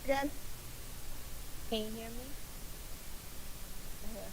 Again? Can you hear me? Uh,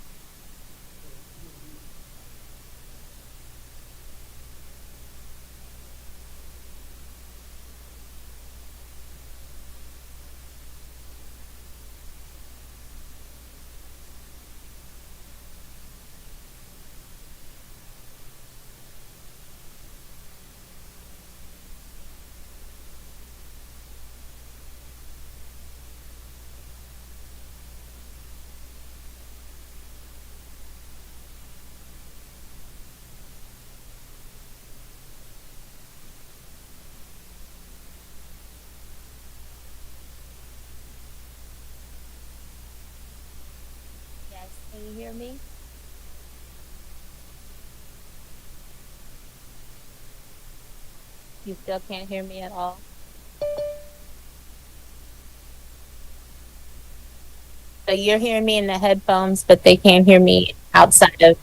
Yes, can you hear me? You still can't hear me at all? So you're hearing me in the headphones, but they can't hear me outside of.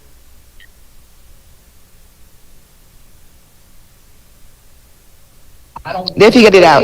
They figured it out.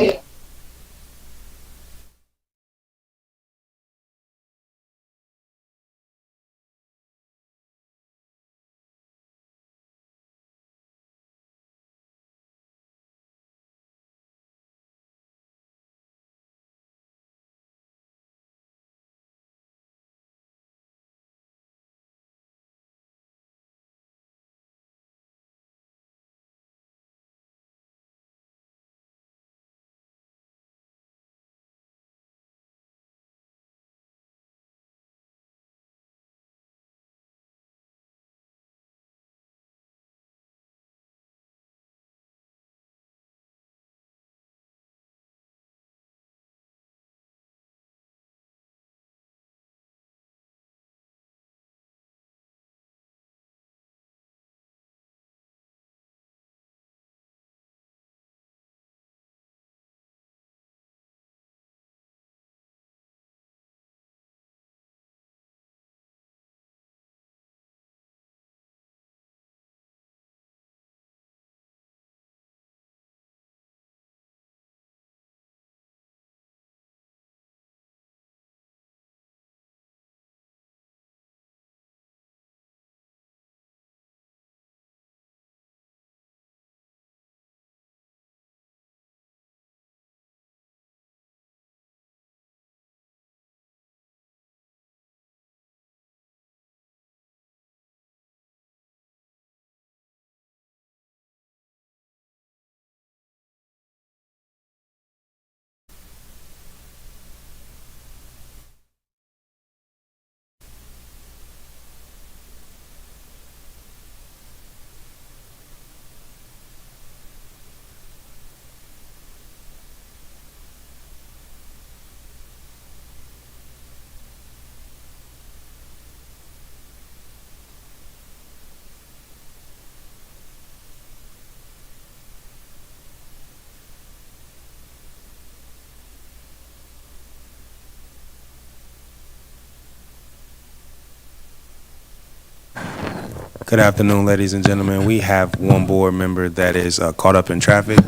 Good afternoon, ladies and gentlemen. We have one board member that is caught up in traffic,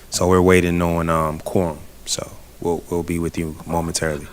so we're waiting on quorum. So we'll be with you momentarily.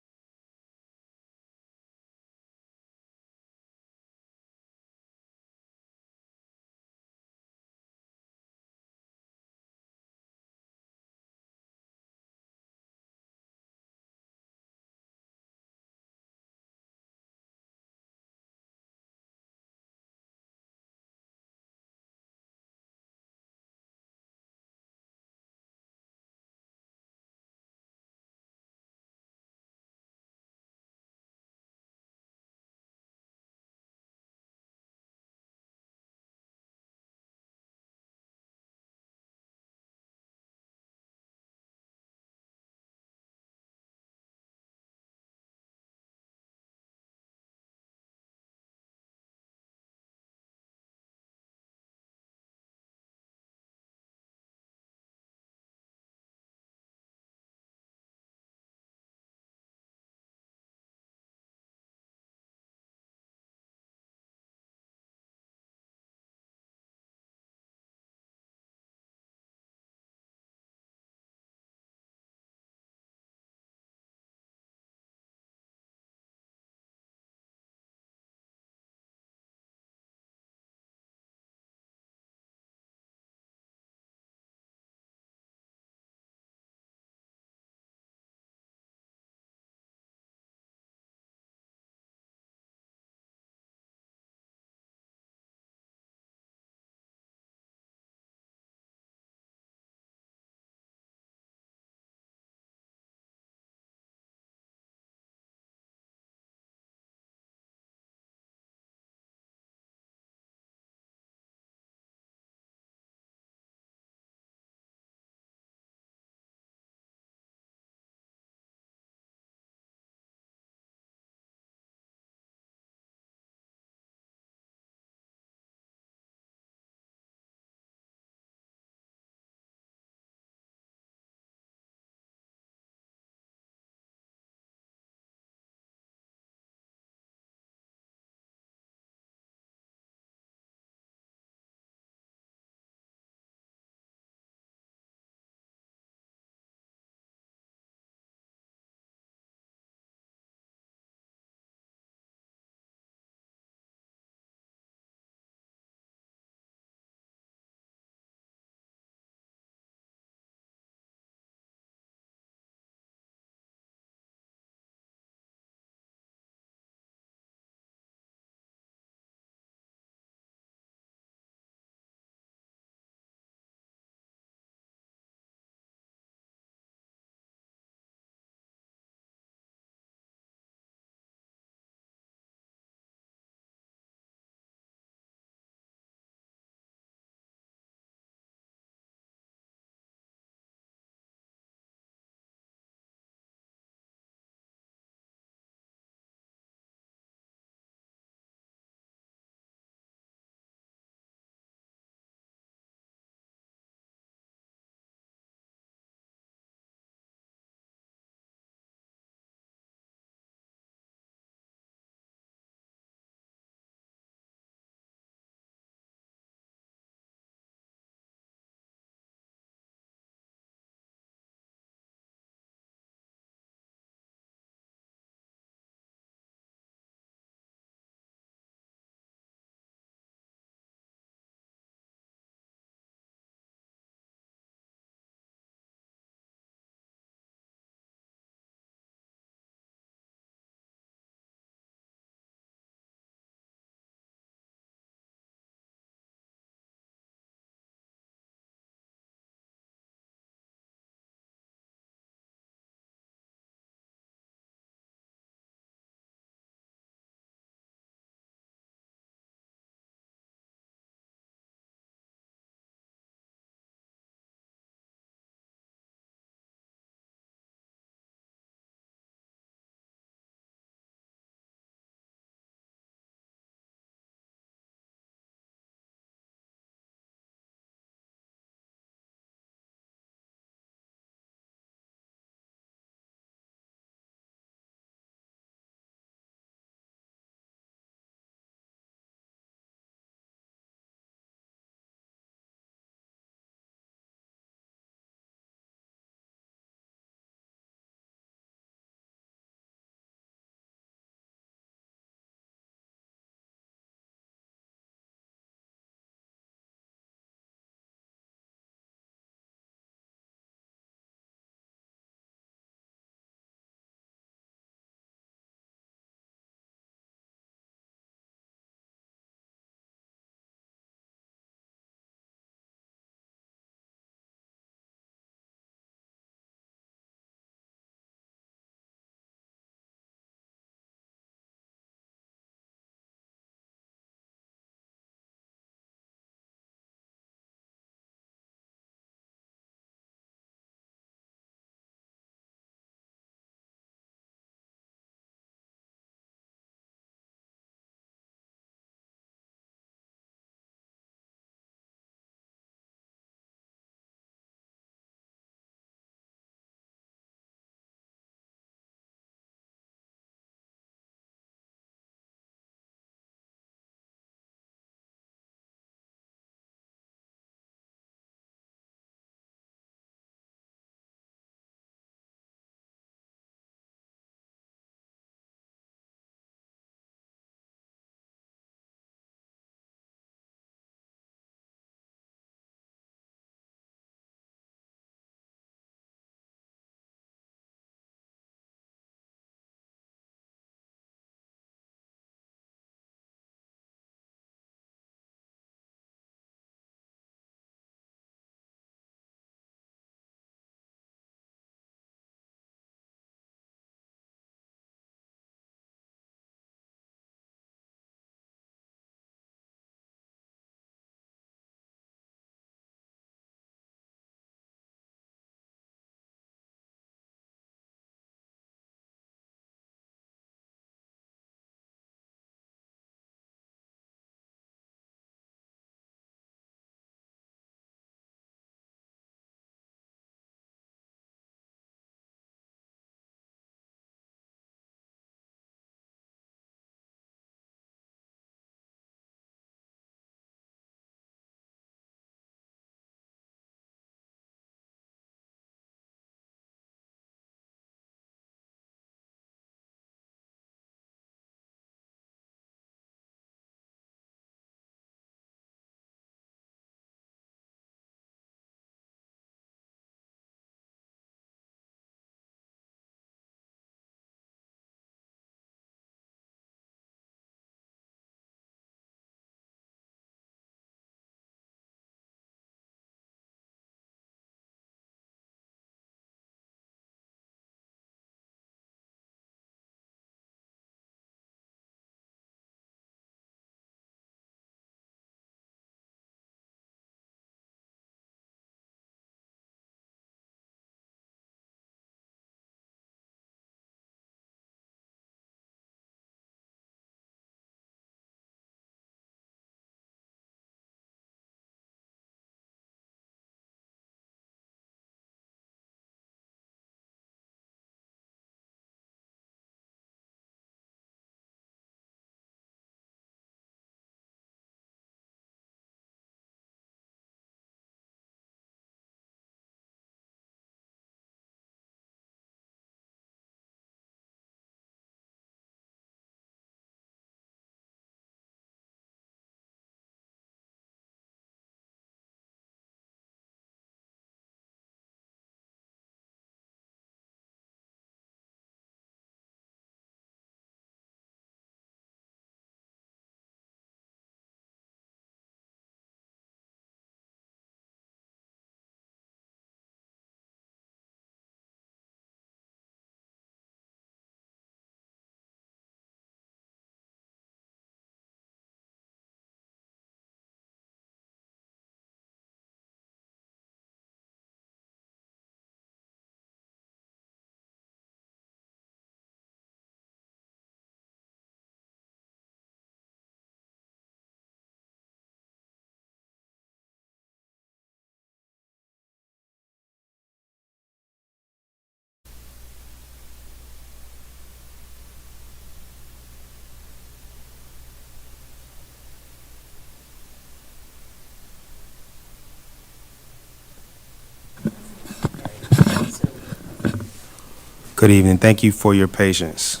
Good evening. Thank you for your patience.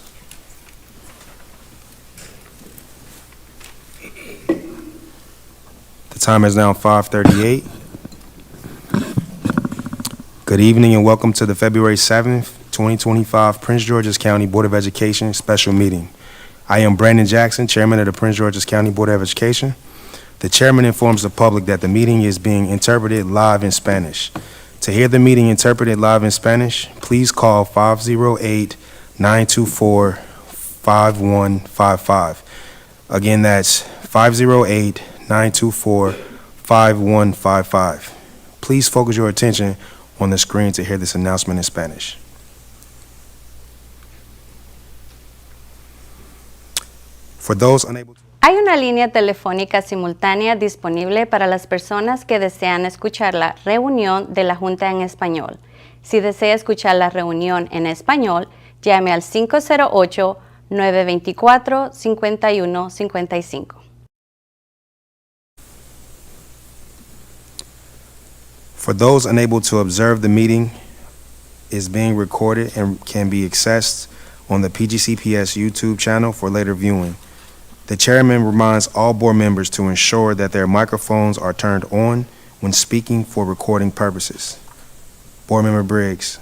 The time is now 5:38. Good evening and welcome to the February 7th, 2025 Prince George's County Board of Education special meeting. I am Brandon Jackson, Chairman of the Prince George's County Board of Education. The chairman informs the public that the meeting is being interpreted live in Spanish. To hear the meeting interpreted live in Spanish, please call 508-924-5155. Again, that's 508-924-5155. Please focus your attention on the screen to hear this announcement in Spanish. For those unable to... Hay una línea telefónica simultánea disponible para las personas que desean escuchar la reunión de la Junta en español. Si desea escuchar la reunión en español, llame al 508-924-5155. For those unable to observe, the meeting is being recorded and can be accessed on the PGCPS YouTube channel for later viewing. The chairman reminds all board members to ensure that their microphones are turned on when speaking for recording purposes. Board Member Briggs,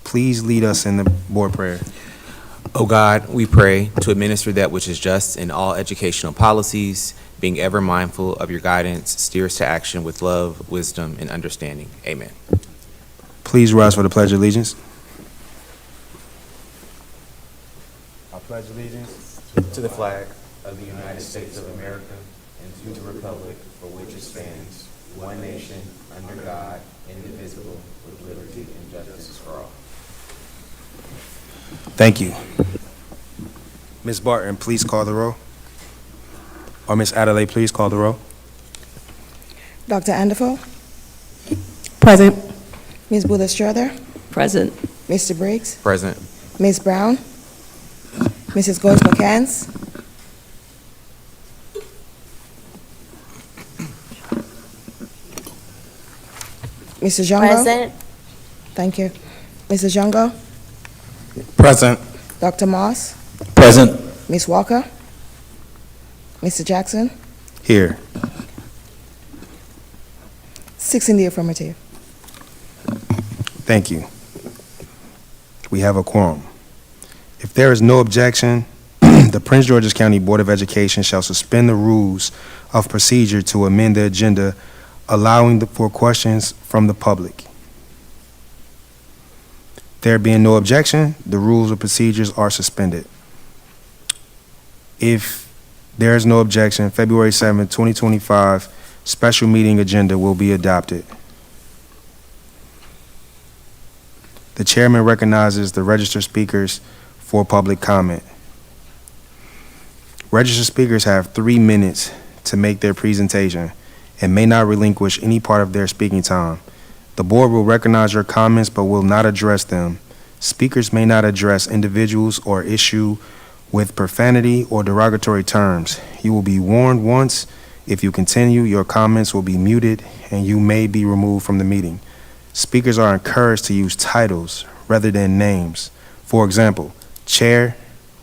please lead us in the board prayer. O God, we pray to administer that which is just in all educational policies, being ever mindful of your guidance, steer us to action with love, wisdom, and understanding. Amen. Please rise for the Pledge of Allegiance. I pledge allegiance To the flag of the United States of America and to the republic for which it stands, one nation, under God, indivisible, with liberty and justice for all. Thank you. Ms. Barton, please call the roll. Or Ms. Adelaide, please call the roll. Dr. Anderfo, Present. Ms. Buller-Strother, Present. Mr. Briggs, Present. Ms. Brown, Mrs. Goins-McCants, Mr. Jongo. Present. Thank you. Mrs. Jongo, Present. Dr. Moss, Present. Ms. Walker, Mr. Jackson, Here. 6 in the affirmative. Thank you. We have a quorum. If there is no objection, the Prince George's County Board of Education shall suspend the rules of procedure to amend the agenda, allowing for questions from the public. There being no objection, the rules of procedures are suspended. If there is no objection, February 7, 2025 special meeting agenda will be adopted. The chairman recognizes the registered speakers for public comment. Registered speakers have 3 minutes to make their presentation and may not relinquish any part of their speaking time. The board will recognize your comments but will not address them. Speakers may not address individuals or issue with profanity or derogatory terms. You will be warned once. If you continue, your comments will be muted and you may be removed from the meeting. Speakers are encouraged to use titles rather than names. For example, chair,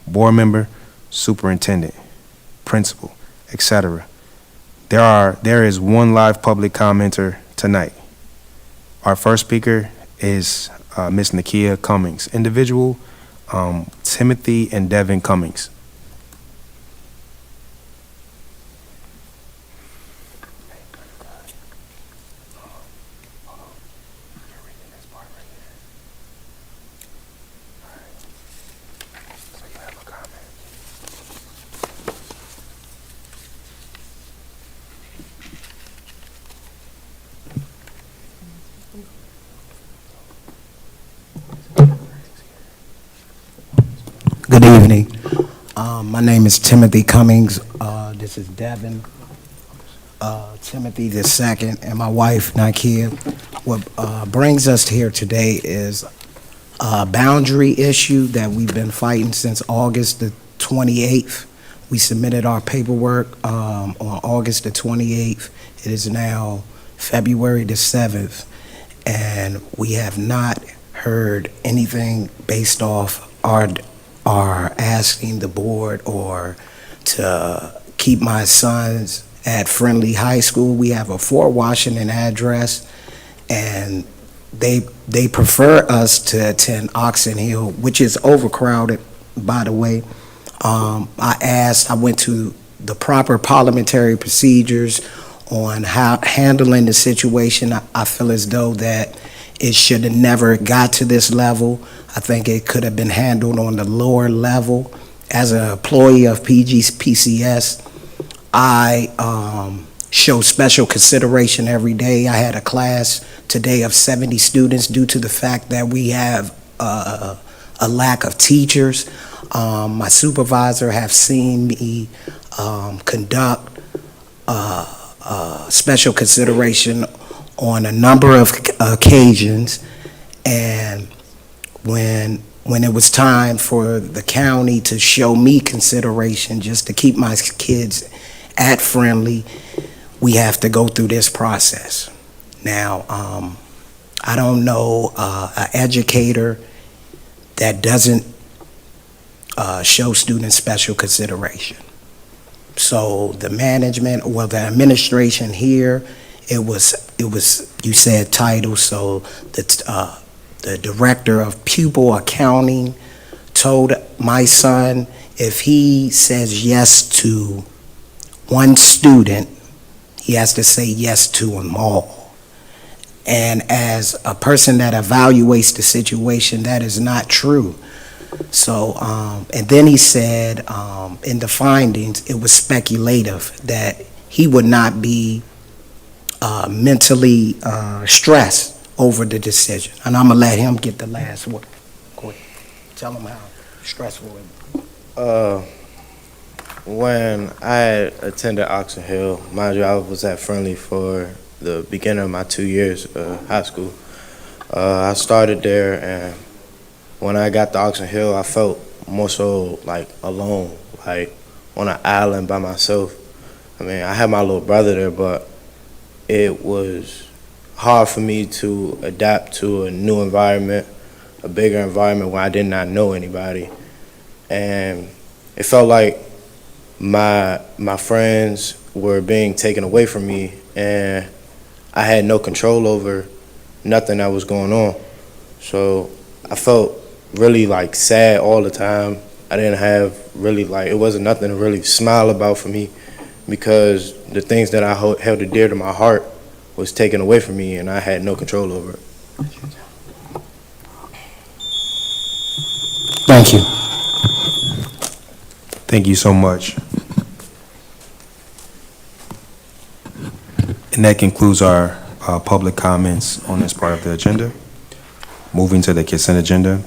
board member, superintendent, principal, etc. There is one live public commenter tonight. Our first speaker is Ms. Nakia Cummings. Individual, Timothy and Devin Cummings. Good evening. My name is Timothy Cummings. This is Devin. Timothy the second, and my wife, Nakia. What brings us here today is a boundary issue that we've been fighting since August the 28th. We submitted our paperwork on August the 28th. It is now February the 7th, and we have not heard anything based off our asking the board or to keep my sons at Friendly High School. We have a Fort Washington address, and they prefer us to attend Oxon Hill, which is overcrowded, by the way. I went to the proper parliamentary procedures on how handling the situation. I feel as though that it should have never got to this level. I think it could have been handled on the lower level. As an employee of PCS, I show special consideration every day. I had a class today of 70 students due to the fact that we have a lack of teachers. My supervisor have seen me conduct special consideration on a number of occasions, and when it was time for the county to show me consideration just to keep my kids at Friendly, we have to go through this process. Now, I don't know an educator that doesn't show students special consideration. So the management, or the administration here, it was you said title, so the director of pupil accounting told my son if he says yes to one student, he has to say yes to them all. And as a person that evaluates the situation, that is not true. So, and then he said in the findings, it was speculative that he would not be mentally stressed over the decision. And I'm gonna let him get the last word. Go ahead. Tell him how stressful it was. When I attended Oxon Hill, mind you, I was at Friendly for the beginning of my 2 years of high school. I started there, and when I got to Oxon Hill, I felt more so like alone, like on an island by myself. I mean, I had my little brother there, but it was hard for me to adapt to a new environment, a bigger environment where I did not know anybody. And it felt like my friends were being taken away from me, and I had no control over nothing that was going on. So I felt really like sad all the time. I didn't have really it wasn't nothing to really smile about for me, because the things that I held dear to my heart was taken away from me, and I had no control over it. Thank you. Thank you so much. And that concludes our public comments on this part of the agenda. Moving to the consent agenda.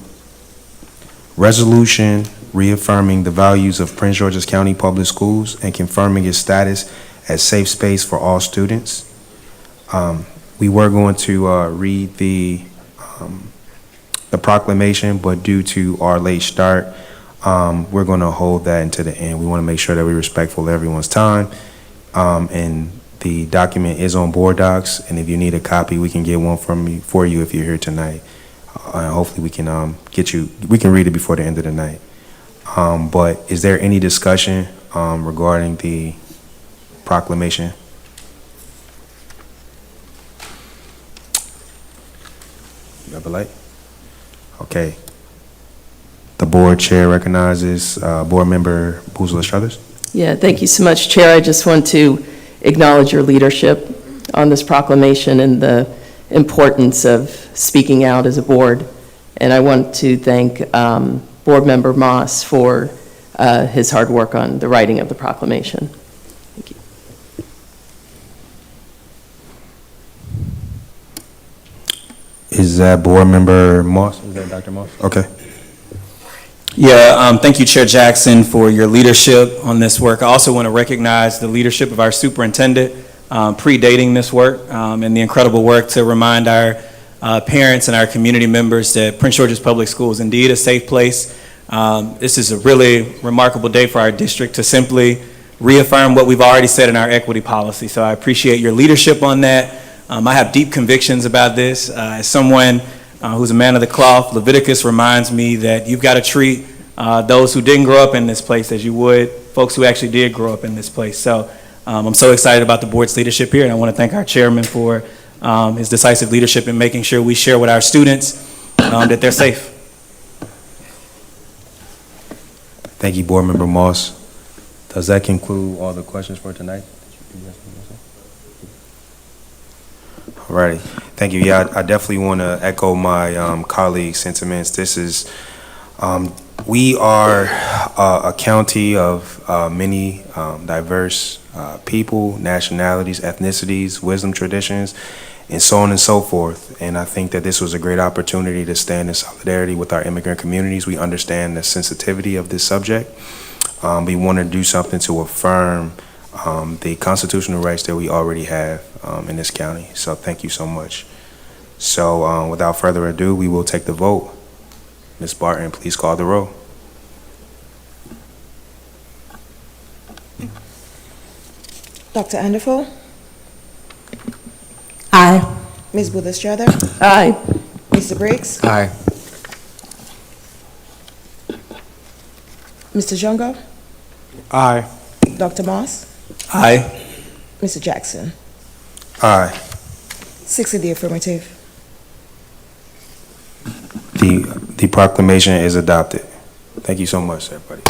Resolution reaffirming the values of Prince George's County Public Schools and confirming its status as safe space for all students. We were going to read the proclamation, but due to our late start, we're going to hold that until the end. We want to make sure that we're respectful of everyone's time. And the document is on board docs, and if you need a copy, we can get one for you if you're here tonight. Hopefully we can we can read it before the end of the night. But is there any discussion regarding the proclamation? You have a light? Okay. The board chair recognizes board member Boozler Struthers. Yeah, thank you so much, Chair. I just want to acknowledge your leadership on this proclamation and the importance of speaking out as a board. And I want to thank Board Member Moss for his hard work on the writing of the proclamation. Thank you. Is that board member Moss? Is that Dr. Moss? Okay. Yeah, thank you, Chair Jackson, for your leadership on this work. I also want to recognize the leadership of our superintendent predating this work and the incredible work to remind our parents and our community members that Prince George's Public School is indeed a safe place. This is a really remarkable day for our district to simply reaffirm what we've already said in our equity policy. So I appreciate your leadership on that. I have deep convictions about this. As someone who's a man of the cloth. Leviticus reminds me that you've got to treat those who didn't grow up in this place as you would folks who actually did grow up in this place. So I'm so excited about the board's leadership here, and I want to thank our chairman for his decisive leadership in making sure we share with our students that they're safe. Thank you, Board Member Moss. Does that conclude all the questions for tonight? All righty. Thank you. Yeah, I definitely want to echo my colleagues' sentiments. This is, we are a county of many diverse people, nationalities, ethnicities, wisdom traditions, and so on and so forth. And I think that this was a great opportunity to stand in solidarity with our immigrant communities. We understand the sensitivity of this subject. We want to do something to affirm the constitutional rights that we already have in this county. So thank you so much. So without further ado, we will take the vote. Ms. Barton, please call the roll. Dr. Anderful? Aye. Ms. Booth-Estrada? Aye. Mr. Briggs? Aye. Mr. Jungo? Aye. Dr. Moss? Aye. Mr. Jackson? Aye. 6 in the affirmative. The proclamation is adopted. Thank you so much, everybody.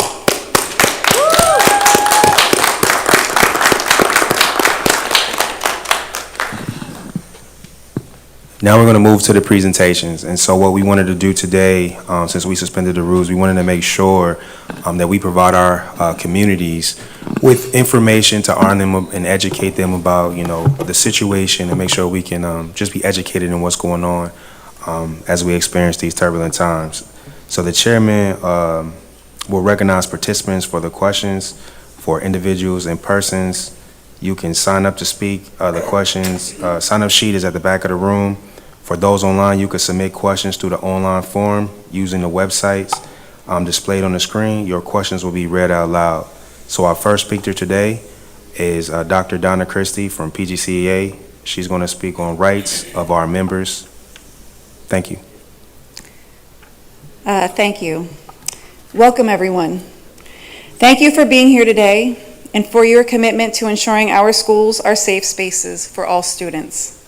Now we're going to move to the presentations. And so what we wanted to do today, since we suspended the rules, we wanted to make sure that we provide our communities with information to arm them and educate them about, the situation, and make sure we can just be educated in what's going on as we experience these turbulent times. So the chairman will recognize participants for the questions. For individuals and persons, you can sign up to speak. The questions, sign-up sheet is at the back of the room. For those online, you can submit questions through the online form using the websites displayed on the screen. Your questions will be read out loud. So our first speaker today is Dr. Donna Christie from PGCEA. She's going to speak on rights of our members. Thank you. Thank you. Welcome, everyone. Thank you for being here today and for your commitment to ensuring our schools are safe spaces for all students.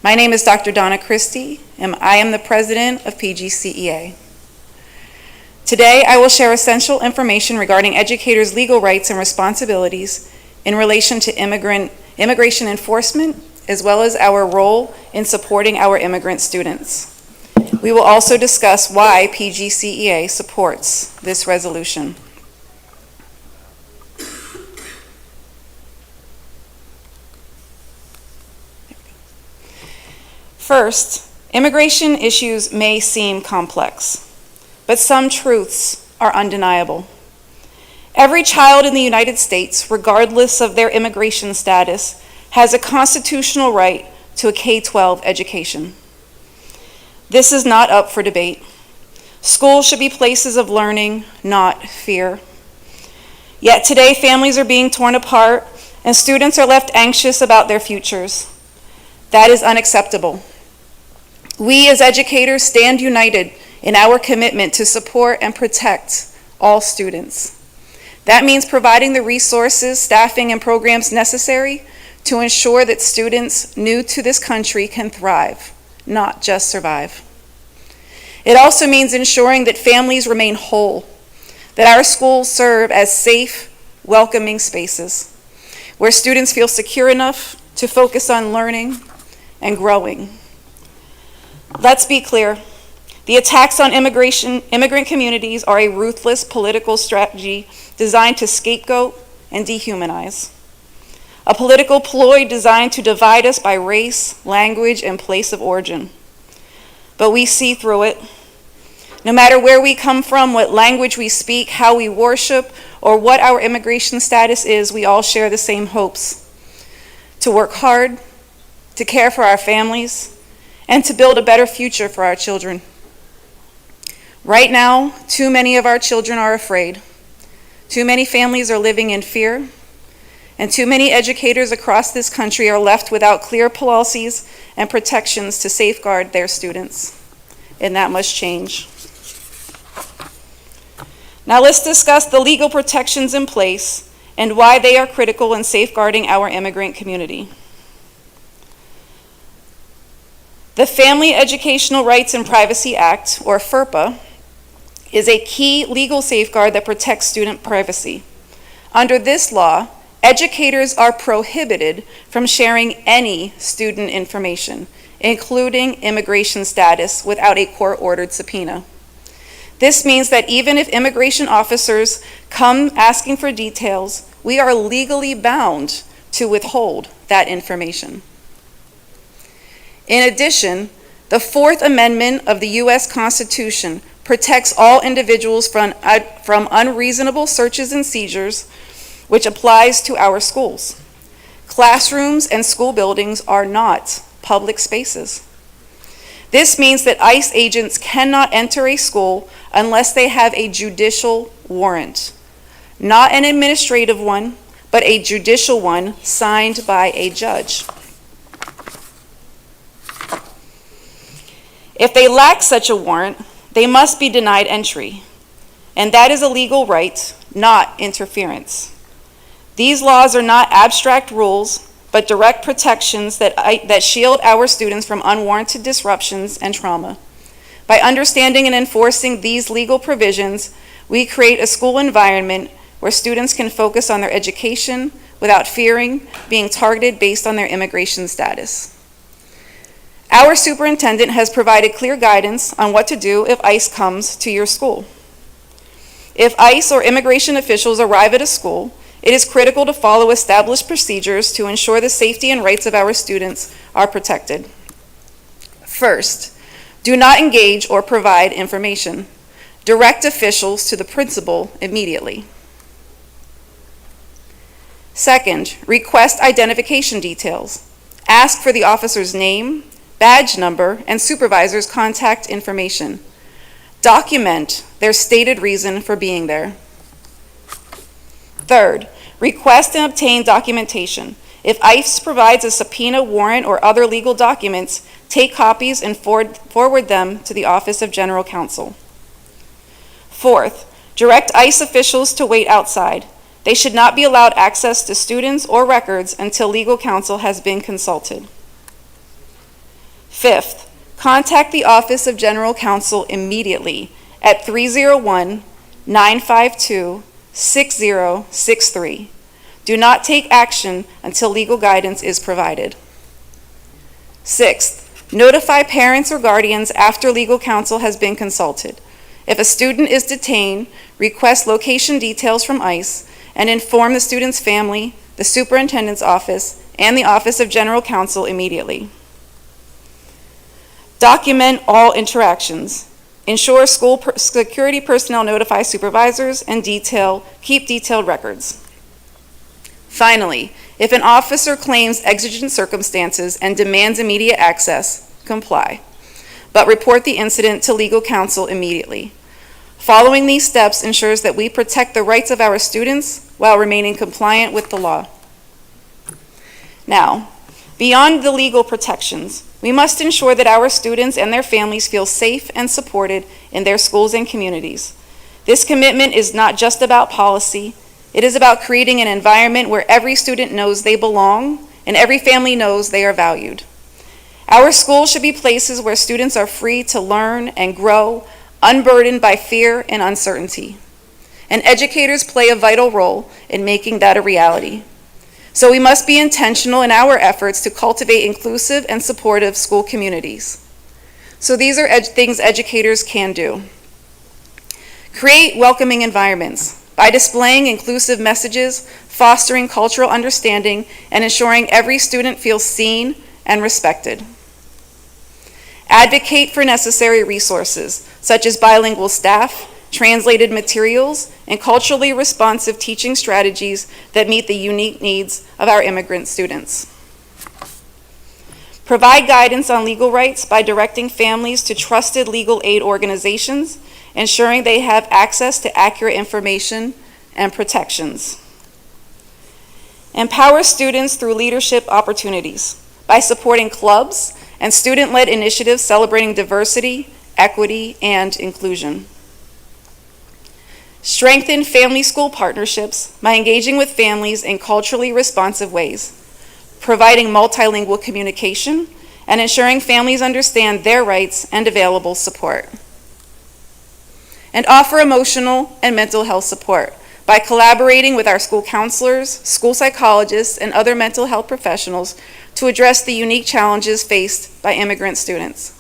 My name is Dr. Donna Christie, and I am the president of PGCEA. Today, I will share essential information regarding educators' legal rights and responsibilities in relation to immigration enforcement, as well as our role in supporting our immigrant students. We will also discuss why PGCEA supports this resolution. First, immigration issues may seem complex, but some truths are undeniable. Every child in the United States, regardless of their immigration status, has a constitutional right to a K-12 education. This is not up for debate. Schools should be places of learning, not fear. Yet today, families are being torn apart and students are left anxious about their futures. That is unacceptable. We as educators stand united in our commitment to support and protect all students. That means providing the resources, staffing, and programs necessary to ensure that students new to this country can thrive, not just survive. It also means ensuring that families remain whole, that our schools serve as safe, welcoming spaces where students feel secure enough to focus on learning and growing. Let's be clear. The attacks on immigrant communities are a ruthless political strategy designed to scapegoat and dehumanize. A political ploy designed to divide us by race, language, and place of origin. But we see through it. No matter where we come from, what language we speak, how we worship, or what our immigration status is, we all share the same hopes: to work hard, to care for our families, and to build a better future for our children. Right now, too many of our children are afraid. Too many families are living in fear, and too many educators across this country are left without clear policies and protections to safeguard their students. and that must change. Now let's discuss the legal protections in place and why they are critical in safeguarding our immigrant community. The Family Educational Rights and Privacy Act, or FERPA, is a key legal safeguard that protects student privacy. Under this law, educators are prohibited from sharing any student information, including immigration status, without a court-ordered subpoena. This means that even if immigration officers come asking for details, we are legally bound to withhold that information. In addition, the Fourth Amendment of the U.S. Constitution protects all individuals from unreasonable searches and seizures, which applies to our schools. Classrooms and school buildings are not public spaces. This means that ICE agents cannot enter a school unless they have a judicial warrant, not an administrative one, but a judicial one signed by a judge. If they lack such a warrant, they must be denied entry, and that is a legal right, not interference. These laws are not abstract rules, but direct protections that shield our students from unwarranted disruptions and trauma. By understanding and enforcing these legal provisions, we create a school environment where students can focus on their education without fearing being targeted based on their immigration status. Our superintendent has provided clear guidance on what to do if ICE comes to your school. If ICE or immigration officials arrive at a school, it is critical to follow established procedures to ensure the safety and rights of our students are protected. First, do not engage or provide information. Direct officials to the principal immediately. Second, request identification details. Ask for the officer's name, badge number, and supervisor's contact information. Document their stated reason for being there. Third, request and obtain documentation. If ICE provides a subpoena, warrant, or other legal documents, take copies and forward them to the Office of General Counsel. Fourth, direct ICE officials to wait outside. They should not be allowed access to students or records until legal counsel has been consulted. Fifth, contact the Office of General Counsel immediately at 301-952-6063. Do not take action until legal guidance is provided. Sixth, notify parents or guardians after legal counsel has been consulted. If a student is detained, request location details from ICE and inform the student's family, the superintendent's office, and the Office of General Counsel immediately. Document all interactions. Ensure school security personnel notify supervisors and keep detailed records. Finally, if an officer claims exigent circumstances and demands immediate access, comply, but report the incident to legal counsel immediately. Following these steps ensures that we protect the rights of our students while remaining compliant with the law. Now, beyond the legal protections, we must ensure that our students and their families feel safe and supported in their schools and communities. This commitment is not just about policy. It is about creating an environment where every student knows they belong and every family knows they are valued. Our schools should be places where students are free to learn and grow, unburdened by fear and uncertainty. And educators play a vital role in making that a reality. So we must be intentional in our efforts to cultivate inclusive and supportive school communities. So these are things educators can do. Create welcoming environments by displaying inclusive messages, fostering cultural understanding, and ensuring every student feels seen and respected. Advocate for necessary resources, such as bilingual staff, translated materials, and culturally responsive teaching strategies that meet the unique needs of our immigrant students. Provide guidance on legal rights by directing families to trusted legal aid organizations, ensuring they have access to accurate information and protections. Empower students through leadership opportunities by supporting clubs and student-led initiatives celebrating diversity, equity, and inclusion. Strengthen family-school partnerships by engaging with families in culturally responsive ways, providing multilingual communication, and ensuring families understand their rights and available support. And offer emotional and mental health support by collaborating with our school counselors, school psychologists, and other mental health professionals to address the unique challenges faced by immigrant students.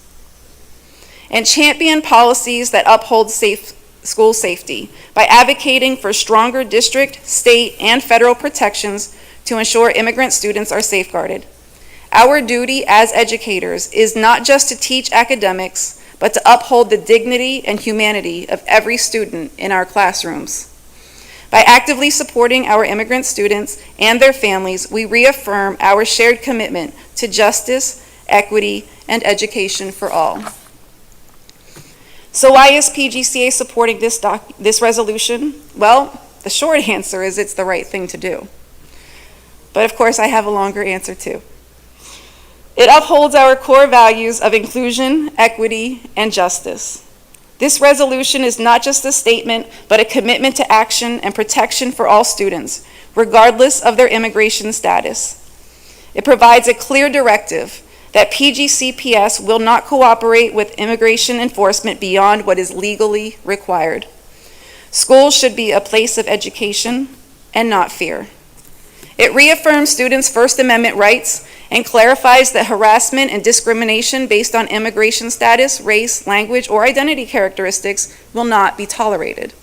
And champion policies that uphold school safety by advocating for stronger district, state, and federal protections to ensure immigrant students are safeguarded. Our duty as educators is not just to teach academics, but to uphold the dignity and humanity of every student in our classrooms. By actively supporting our immigrant students and their families, we reaffirm our shared commitment to justice, equity, and education for all. So why is PGCA supporting this resolution? Well, the short answer is it's the right thing to do. But of course, I have a longer answer too. It upholds our core values of inclusion, equity, and justice. This resolution is not just a statement, but a commitment to action and protection for all students, regardless of their immigration status. It provides a clear directive that PGCPS will not cooperate with immigration enforcement beyond what is legally required. Schools should be a place of education and not fear. It reaffirms students' First Amendment rights and clarifies that harassment and discrimination based on immigration status, race, language, or identity characteristics will not be tolerated.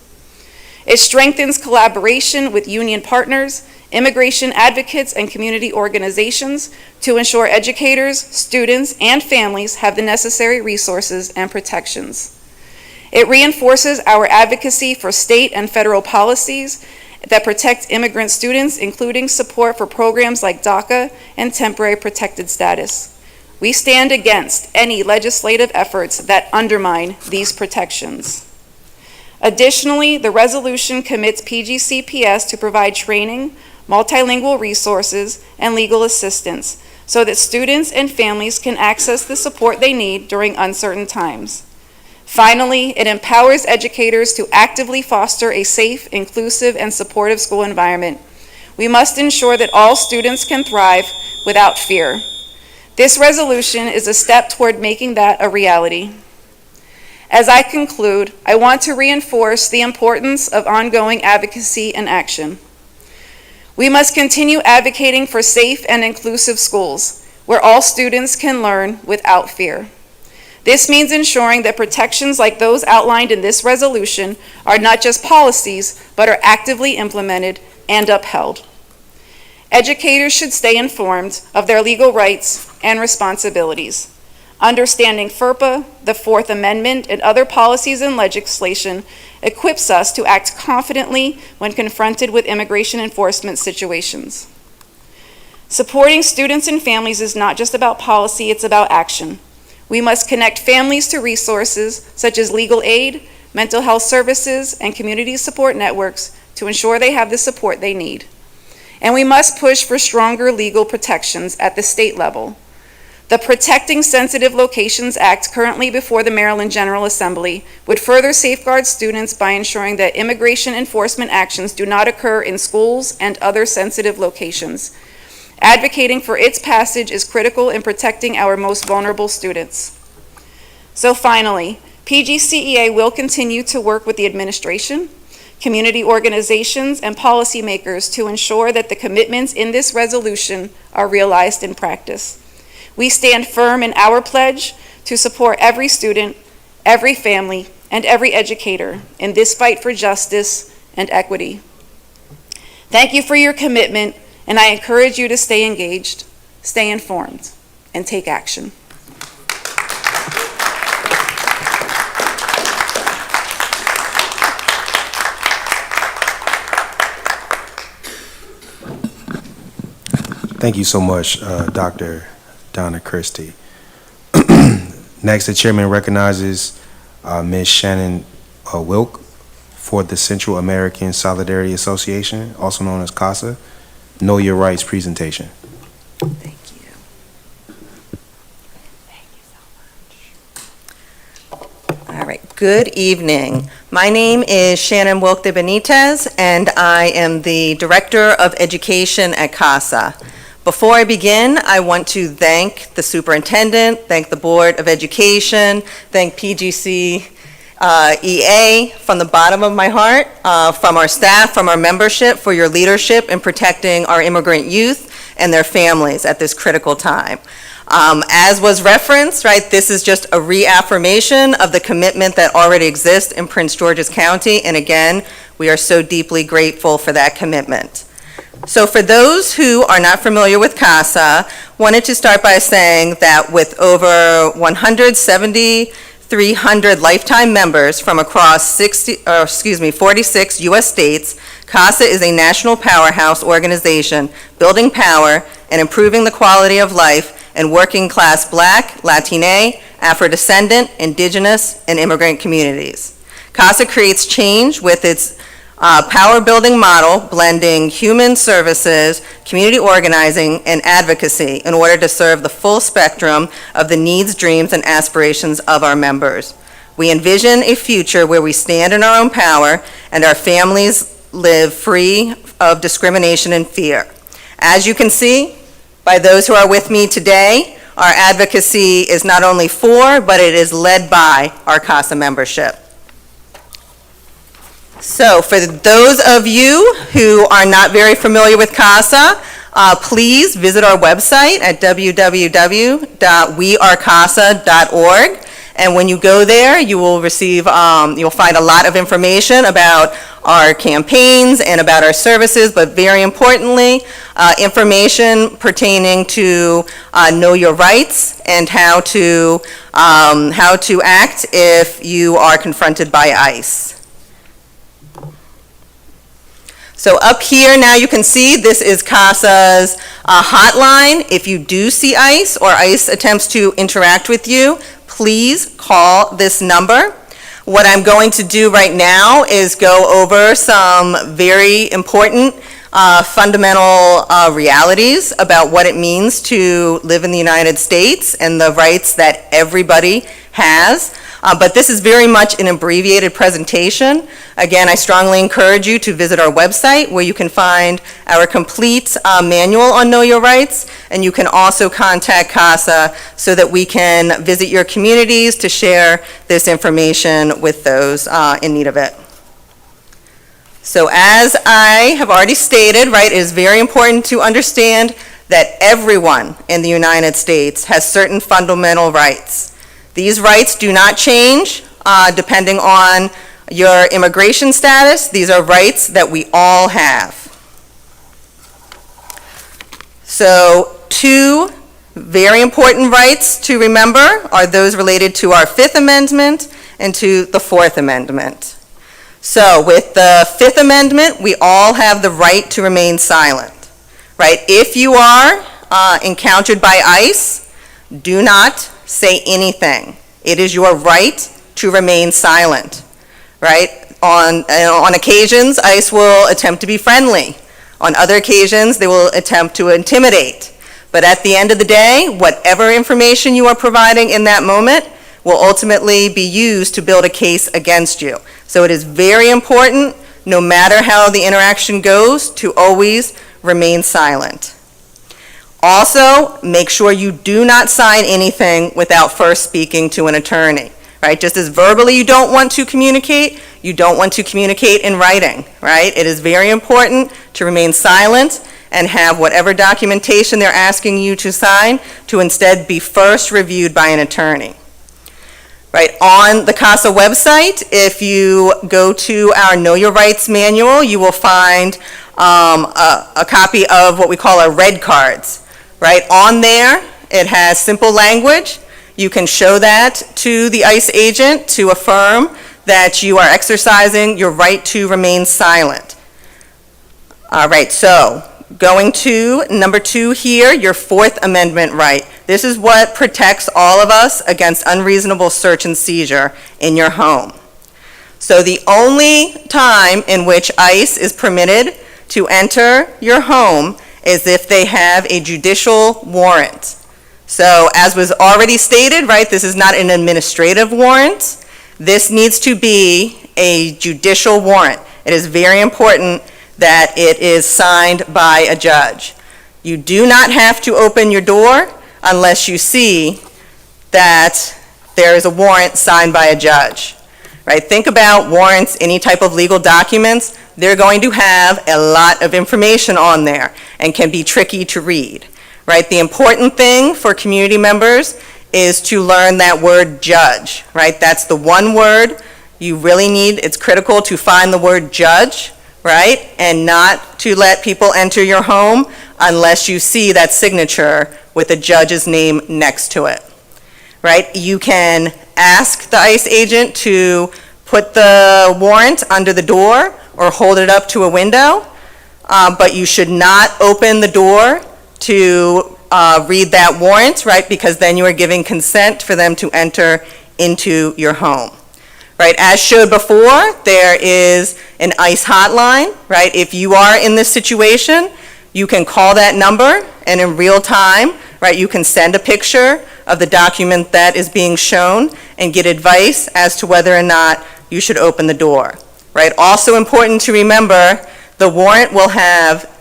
It strengthens collaboration with union partners, immigration advocates, and community organizations to ensure educators, students, and families have the necessary resources and protections. It reinforces our advocacy for state and federal policies that protect immigrant students, including support for programs like DACA and temporary protected status. We stand against any legislative efforts that undermine these protections. Additionally, the resolution commits PGCPS to provide training, multilingual resources, and legal assistance so that students and families can access the support they need during uncertain times. Finally, it empowers educators to actively foster a safe, inclusive, and supportive school environment. We must ensure that all students can thrive without fear. This resolution is a step toward making that a reality. As I conclude, I want to reinforce the importance of ongoing advocacy and action. We must continue advocating for safe and inclusive schools where all students can learn without fear. This means ensuring that protections like those outlined in this resolution are not just policies, but are actively implemented and upheld. Educators should stay informed of their legal rights and responsibilities. Understanding FERPA, the Fourth Amendment, and other policies and legislation equips us to act confidently when confronted with immigration enforcement situations. Supporting students and families is not just about policy, it's about action. We must connect families to resources such as legal aid, mental health services, and community support networks to ensure they have the support they need. And we must push for stronger legal protections at the state level. The Protecting Sensitive Locations Act, currently before the Maryland General Assembly, would further safeguard students by ensuring that immigration enforcement actions do not occur in schools and other sensitive locations. Advocating for its passage is critical in protecting our most vulnerable students. So finally, PGCEA will continue to work with the administration, community organizations, and policymakers to ensure that the commitments in this resolution are realized in practice. We stand firm in our pledge to support every student, every family, and every educator in this fight for justice and equity. Thank you for your commitment, and I encourage you to stay engaged, stay informed, and take action. Thank you so much, Dr. Donna Christie. Next, the chairman recognizes Ms. Shannon Wilk for the Central American Solidarity Association, also known as CASA, Know Your Rights presentation. Thank you. Thank you so much. Good evening. My name is Shannon Wilk de Benitez, and I am the Director of Education at CASA. Before I begin, I want to thank the Superintendent, thank the Board of Education, thank PGC EA from the bottom of my heart, from our staff, from our membership, for your leadership in protecting our immigrant youth and their families at this critical time. As was referenced, right, this is just a reaffirmation of the commitment that already exists in Prince George's County, and again, we are so deeply grateful for that commitment. So for those who are not familiar with CASA, wanted to start by saying that with over 1,300 lifetime members from across 46 U.S. states, CASA is a national powerhouse organization building power and improving the quality of life in working-class Black, Latina, Afro-descendant, Indigenous, and immigrant communities. CASA creates change with its power-building model, blending human services, community organizing, and advocacy in order to serve the full spectrum of the needs, dreams, and aspirations of our members. We envision a future where we stand in our own power and our families live free of discrimination and fear. As you can see, by those who are with me today, our advocacy is not only for, but it is led by our CASA membership. So for those of you who are not very familiar with CASA, please visit our website at www.wearecasa.org. And when you go there, you will receive, you'll find a lot of information about our campaigns and about our services, but very importantly, information pertaining to know your rights and how to act if you are confronted by ICE. So up here now you can see this is CASA's hotline. If you do see ICE or ICE attempts to interact with you, please call this number. What I'm going to do right now is go over some very important fundamental realities about what it means to live in the United States and the rights that everybody has. But this is very much an abbreviated presentation. Again, I strongly encourage you to visit our website where you can find our complete manual on Know Your Rights, and you can also contact CASA so that we can visit your communities to share this information with those in need of it. So as I have already stated, right, it is very important to understand that everyone in the United States has certain fundamental rights. These rights do not change depending on your immigration status. These are rights that we all have. So two very important rights to remember are those related to our Fifth Amendment and to the Fourth Amendment. So with the Fifth Amendment, we all have the right to remain silent, right? If you are encountered by ICE, do not say anything. It is your right to remain silent, right? On occasions, ICE will attempt to be friendly. On other occasions, they will attempt to intimidate. But at the end of the day, whatever information you are providing in that moment will ultimately be used to build a case against you. So it is very important, no matter how the interaction goes, to always remain silent. Also, make sure you do not sign anything without first speaking to an attorney, right? Just as verbally you don't want to communicate, you don't want to communicate in writing, right? It is very important to remain silent and have whatever documentation they're asking you to sign to instead be first reviewed by an attorney. Right, on the CASA website, if you go to our Know Your Rights manual, you will find a copy of what we call our red cards. Right, on there, it has simple language. You can show that to the ICE agent to affirm that you are exercising your right to remain silent. All right, so going to number 2 here, your Fourth Amendment right. This is what protects all of us against unreasonable search and seizure in your home. So the only time in which ICE is permitted to enter your home is if they have a judicial warrant. So as was already stated, right, this is not an administrative warrant. This needs to be a judicial warrant. It is very important that it is signed by a judge. You do not have to open your door unless you see that there is a warrant signed by a judge, right? Think about warrants, any type of legal documents. They're going to have a lot of information on there and can be tricky to read, right? The important thing for community members is to learn that word judge, right? That's the one word you really need. It's critical to find the word judge, right? And not to let people enter your home unless you see that signature with a judge's name next to it, right? You can ask the ICE agent to put the warrant under the door or hold it up to a window, but you should not open the door to read that warrant, right? Because then you are giving consent for them to enter into your home, right? As showed before, there is an ICE hotline, right? If you are in this situation, you can call that number, and in real time, right, you can send a picture of the document that is being shown and get advice as to whether or not you should open the door, right? Also important to remember, the warrant will have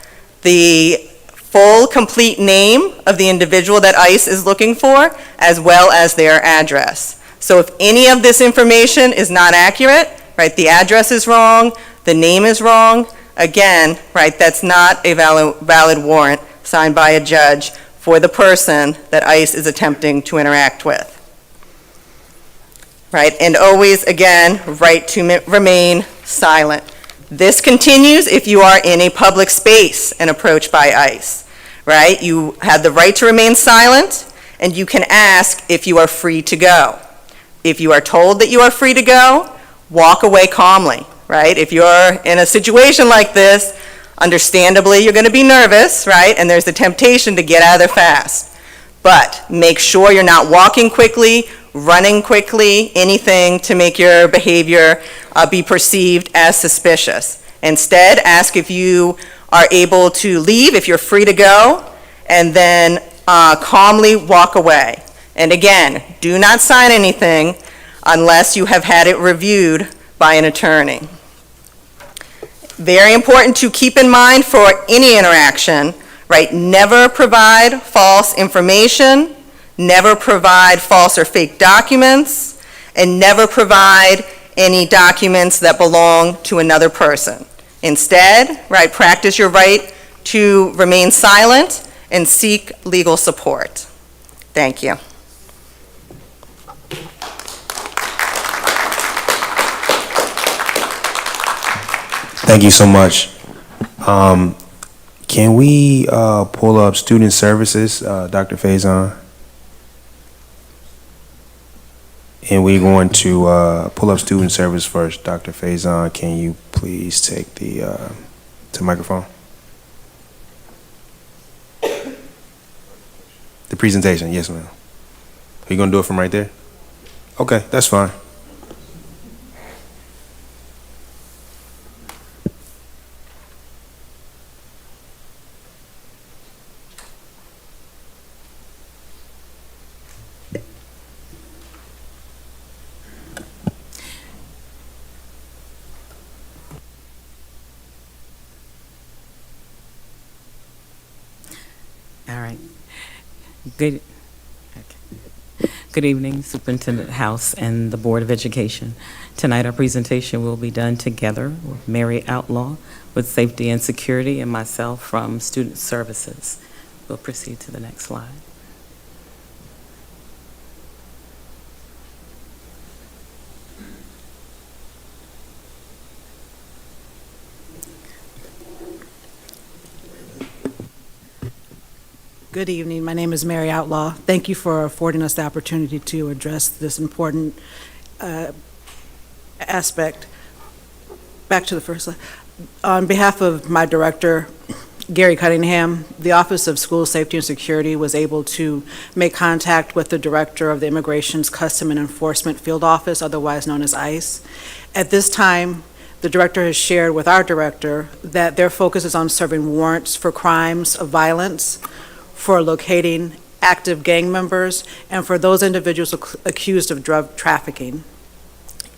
the full, complete name of the individual that ICE is looking for, as well as their address. So if any of this information is not accurate, right, the address is wrong, the name is wrong, again, right, that's not a valid warrant signed by a judge for the person that ICE is attempting to interact with. Right, and always, again, right to remain silent. This continues if you are in a public space and approached by ICE, right? You have the right to remain silent, and you can ask if you are free to go. If you are told that you are free to go, walk away calmly, right? If you're in a situation like this, understandably, you're going to be nervous, right? And there's the temptation to get out of there fast. But make sure you're not walking quickly, running quickly, anything to make your behavior be perceived as suspicious. Instead, ask if you are able to leave, if you're free to go, and then calmly walk away. And again, do not sign anything unless you have had it reviewed by an attorney. Very important to keep in mind for any interaction, right? Never provide false information, never provide false or fake documents, and never provide any documents that belong to another person. Instead, right, practice your right to remain silent and seek legal support. Thank you. Thank you so much. Can we pull up Student Services, Dr. Faison? And we're going to pull up Student Service first. Dr. Faison, can you please take the microphone? The presentation, yes, ma'am. Are you going to do it from right there? Okay, that's fine. All right. Good evening, Superintendent House and the Board of Education. Tonight, our presentation will be done together with Mary Outlaw with Safety and Security and myself from Student Services. We'll proceed to the next slide. Good evening. My name is Mary Outlaw. Thank you for affording us the opportunity to address this important aspect. Back to the first slide. On behalf of my director, Gary Cunningham, the Office of School Safety and Security was able to make contact with the director of the Immigration's Custom and Enforcement Field Office, otherwise known as ICE. At this time, the director has shared with our director that their focus is on serving warrants for crimes of violence, for locating active gang members, and for those individuals accused of drug trafficking.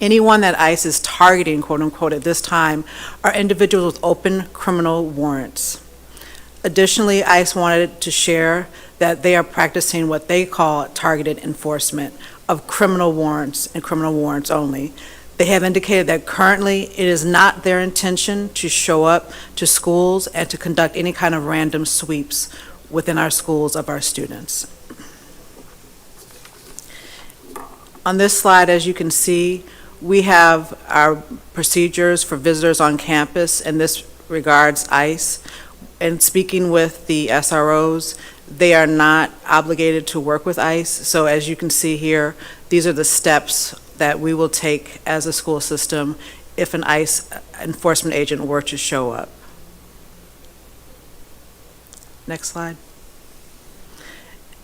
Anyone that ICE is targeting, quote unquote, at this time are individuals with open criminal warrants. Additionally, ICE wanted to share that they are practicing what they call targeted enforcement of criminal warrants and criminal warrants only. They have indicated that currently it is not their intention to show up to schools and to conduct any kind of random sweeps within our schools of our students. On this slide, as you can see, we have our procedures for visitors on campus, and this regards ICE. And speaking with the SROs, they are not obligated to work with ICE. So as you can see here, these are the steps that we will take as a school system if an ICE enforcement agent were to show up. Next slide.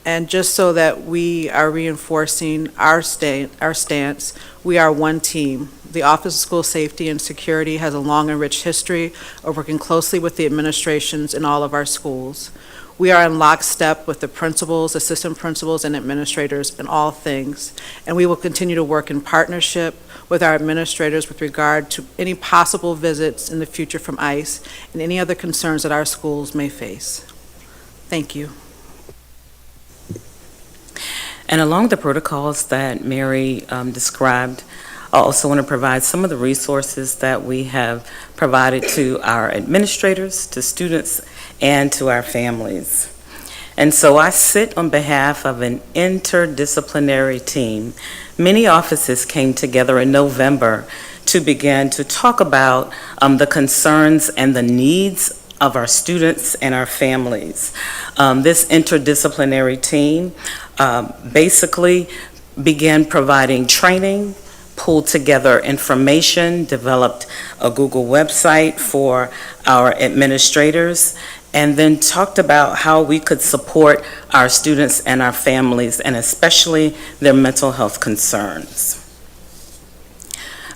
And just so that we are reinforcing our stance, we are one team. The Office of School Safety and Security has a long and rich history of working closely with the administrations in all of our schools. We are in lockstep with the principals, assistant principals, and administrators in all things, and we will continue to work in partnership with our administrators with regard to any possible visits in the future from ICE and any other concerns that our schools may face. Thank you. And along the protocols that Mary described, I also want to provide some of the resources that we have provided to our administrators, to students, and to our families. And so I sit on behalf of an interdisciplinary team. Many offices came together in November to begin to talk about the concerns and the needs of our students and our families. This interdisciplinary team basically began providing training, pulled together information, developed a Google website for our administrators, and then talked about how we could support our students and our families, and especially their mental health concerns.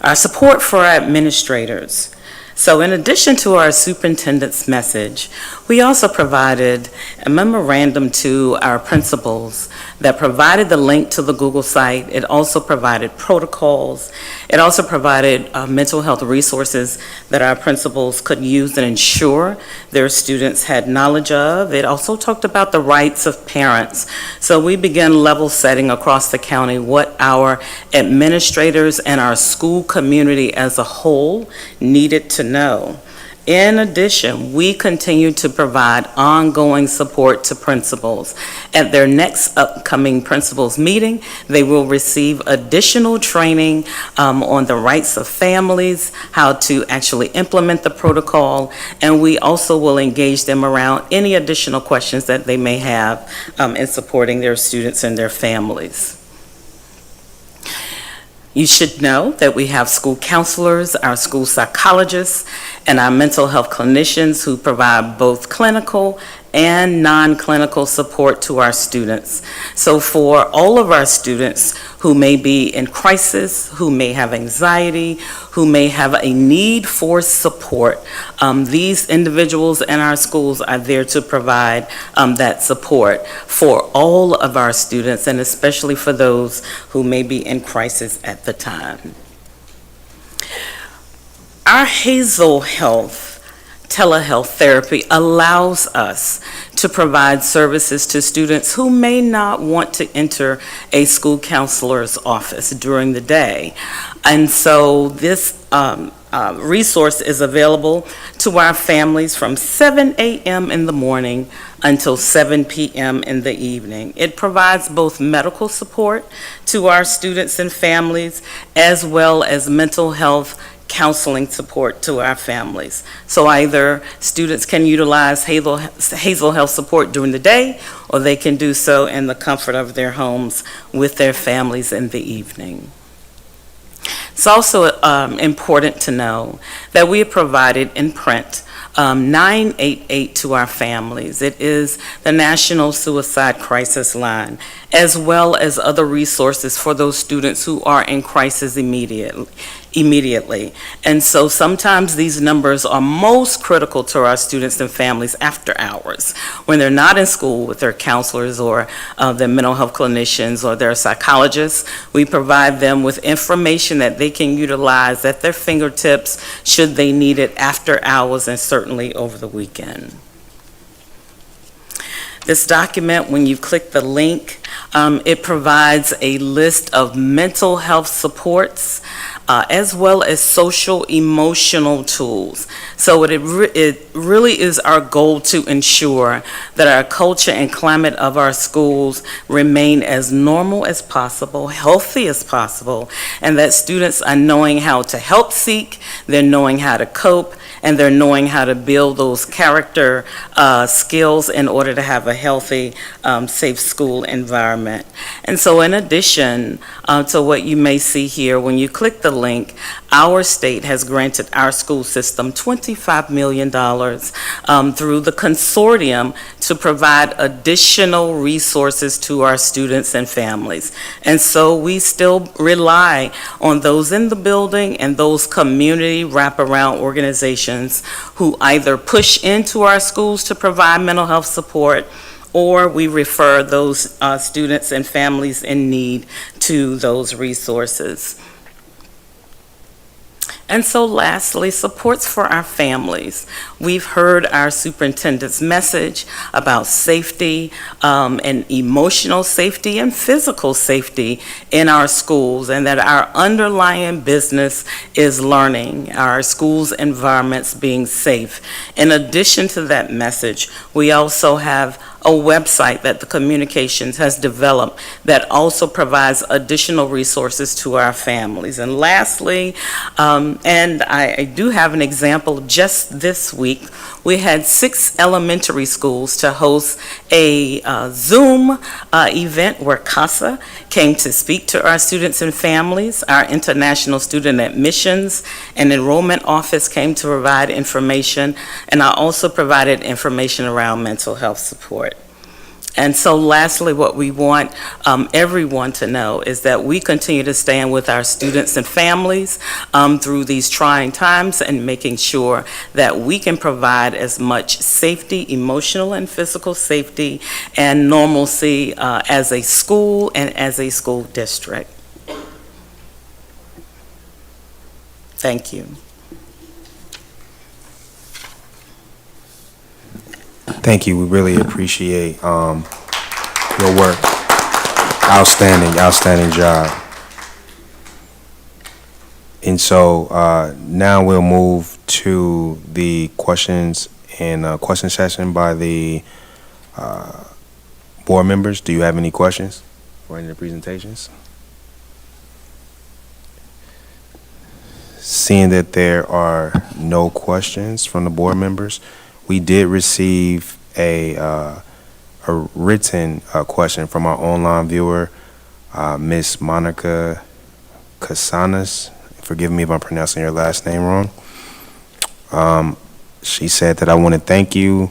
Our support for our administrators. So in addition to our superintendent's message, we also provided a memorandum to our principals that provided the link to the Google site. It also provided protocols. It also provided mental health resources that our principals could use and ensure their students had knowledge of. It also talked about the rights of parents. So we began level setting across the county what our administrators and our school community as a whole needed to know. In addition, we continue to provide ongoing support to principals. At their next upcoming principals meeting, they will receive additional training on the rights of families, how to actually implement the protocol, and we also will engage them around any additional questions that they may have in supporting their students and their families. You should know that we have school counselors, our school psychologists, and our mental health clinicians who provide both clinical and non-clinical support to our students. So for all of our students who may be in crisis, who may have anxiety, who may have a need for support, these individuals in our schools are there to provide that support for all of our students, and especially for those who may be in crisis at the time. Our Hazel Health telehealth therapy allows us to provide services to students who may not want to enter a school counselor's office during the day. And so this resource is available to our families from 7 a.m. in the morning until 7 p.m. in the evening. It provides both medical support to our students and families, as well as mental health counseling support to our families. So either students can utilize Hazel Health support during the day, or they can do so in the comfort of their homes with their families in the evening. It's also important to know that we have provided in print 988 to our families. It is the National Suicide Crisis Line, as well as other resources for those students who are in crisis immediately. immediately. And so sometimes these numbers are most critical to our students and families after hours, when they're not in school with their counselors or their mental health clinicians or their psychologists. We provide them with information that they can utilize at their fingertips should they need it after hours and certainly over the weekend. This document, when you click the link, it provides a list of mental health supports as well as social emotional tools. So it really is our goal to ensure that our culture and climate of our schools remain as normal as possible, healthy as possible, and that students are knowing how to help seek, they're knowing how to cope, and they're knowing how to build those character skills in order to have a healthy, safe school environment. And so in addition to what you may see here, when you click the link, our state has granted our school system $25 million through the consortium to provide additional resources to our students and families. And so we still rely on those in the building and those community wraparound organizations who either push into our schools to provide mental health support, or we refer those students and families in need to those resources. And so lastly, supports for our families. We've heard our superintendent's message about safety and emotional safety and physical safety in our schools, and that our underlying business is learning, our schools' environments being safe. In addition to that message, we also have a website that the communications has developed that also provides additional resources to our families. And lastly, and I do have an example. Just this week, we had 6 elementary schools to host a Zoom event where CASA came to speak to our students and families. Our International Student Admissions and Enrollment Office came to provide information, and I also provided information around mental health support. And so lastly, what we want everyone to know is that we continue to stand with our students and families through these trying times, and making sure that we can provide as much safety, emotional and physical safety, and normalcy as a school and as a school district. Thank you. Thank you. We really appreciate your work. Outstanding job. And so now we'll move to the questions and question session by the board members. Do you have any questions for any of the presentations? Seeing that there are no questions from the board members, we did receive a written question from our online viewer, Miss Monica Casanas. Forgive me if I'm pronouncing your last name wrong. She said that I want to thank you.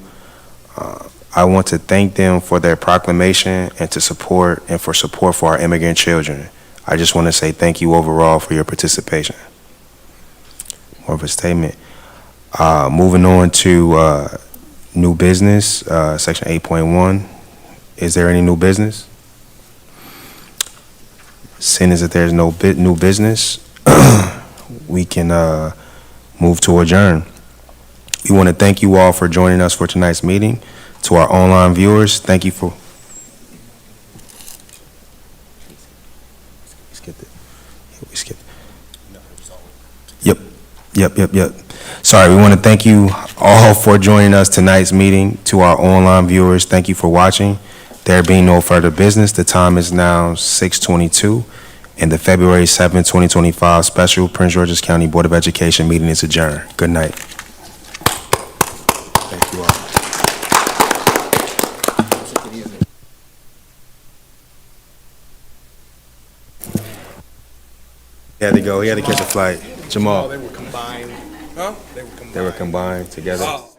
I want to thank them for their proclamation and for support for our immigrant children. I just want to say thank you overall for your participation. More of a statement. Moving on to new business, section 8.1. Is there any new business? Seeing as that there's no new business, we can move to adjourn. We want to thank you all for joining us for tonight's meeting. To our online viewers, thank you for. We skipped it. Yep. Sorry, we want to thank you all for joining us tonight's meeting. To our online viewers, thank you for watching. There being no further business, the time is now 6:22, and the February 7, 2025 special Prince George's County Board of Education meeting is adjourned. Good night. Thank you all. He had to go. He had to catch a flight. Jamal. They were combined. Huh? They were combined together. Oh.